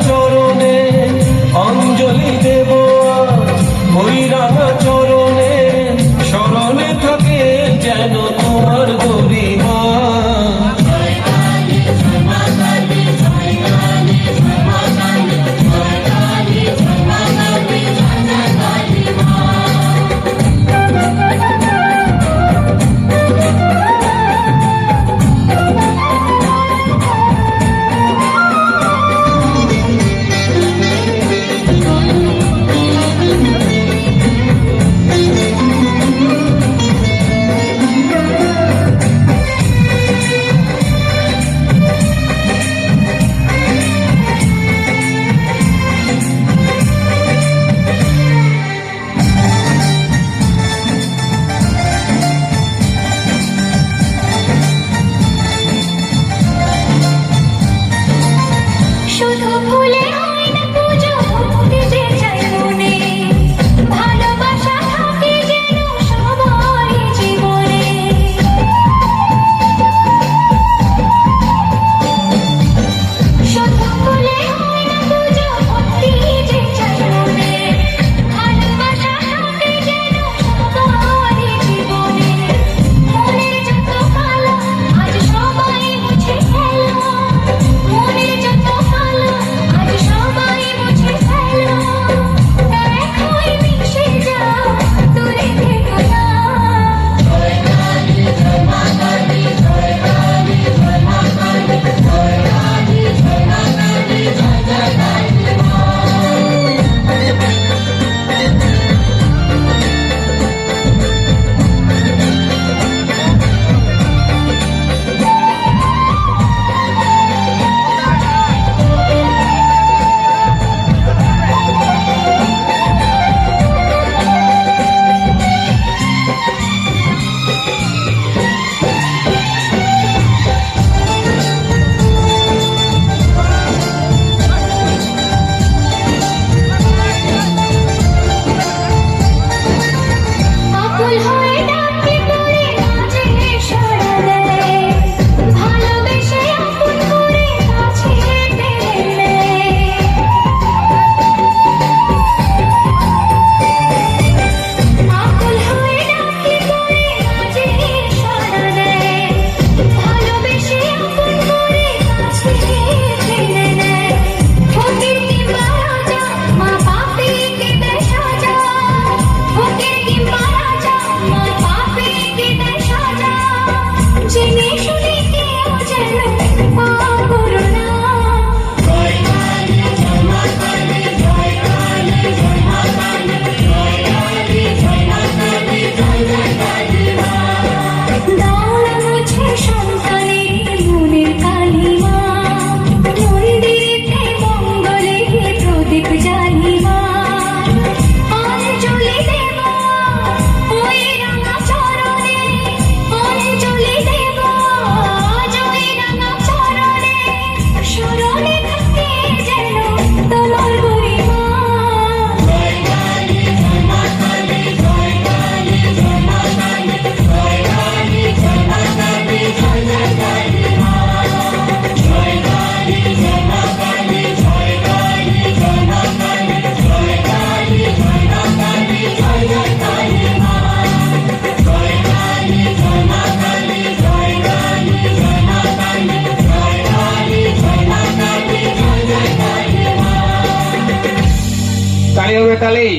চরণে অঞ্জলি দেব ওই রাঙা চরণে স্মরণে থাকে যেন তোমার গরিমা। শুধু ভুলে হয় না পুজো, ভক্তি যে চাই মনে, ভালোবাসা থাকে যেন সবার জীবনে। শুধু ভুলে হয় না পুজো, ভক্তি যে চাই মনে, ভালোবাসা থাকে যেন সবার জীবনে। মনের যত কালো আজ সবাই মুছে ফেলো, মনের যত আজ সবাই মুছে ফেলো, এক হয়ে মিশে যাও, দূরে থেকো না। জয় কালী জয় মা কালী, জয় কালী জয় মা কালী, জয় কালী জয় মা কালী, জয় জয় কালী মা। আকুল হয়ে ডাকে পড়ে কাছে সাড়া দেয়, ভালোবেসে আপন করে কাছে টেনে নেয়। আকুল হয়ে ডাকে পড়ে কাছে সাড়া দেয়, ভালোবেসে আপন করে কাছে টেনে নেয়। ফকির কিংবা রাজা, মা পাপী কেটে সাজা, ফকির কিংবা রাজা, মা পাপী কেটে সাজা, জেনে শুনে কেউ যেন পাপ করো না। জয় কালী জয় মা কালী, জয় কালী জয় মা কালী, জয় কালী জয় মা কালী, জয় জয় কালী মা। দাও না মুছে সন্তানের মনের কালিমা, মন্দিরেতে মঙ্গলে প্রদীপ জ্বালিমা। অঞ্জলি দেব ওই রাঙা চরণে, অঞ্জলি দেব ওই রাঙা চরণে, স্মরণে থাকে যেন তোমার গরিমা। জয় কালী জয় মা কালী, জয় কালী জয় মা কালী, জয় কালী জয় মা কালী, জয় জয় কালী মা। জয় কালী জয় মা কালী, জয় কালী জয় মা কালী, জয় কালী জয় মা কালী, জয় জয় কালী মা। জয় কালী জয় মা কালী, জয় কালী জয় মা কালী, জয় কালী জয় মা কালী, জয় জয় কালী মা। তালি হবে তালি।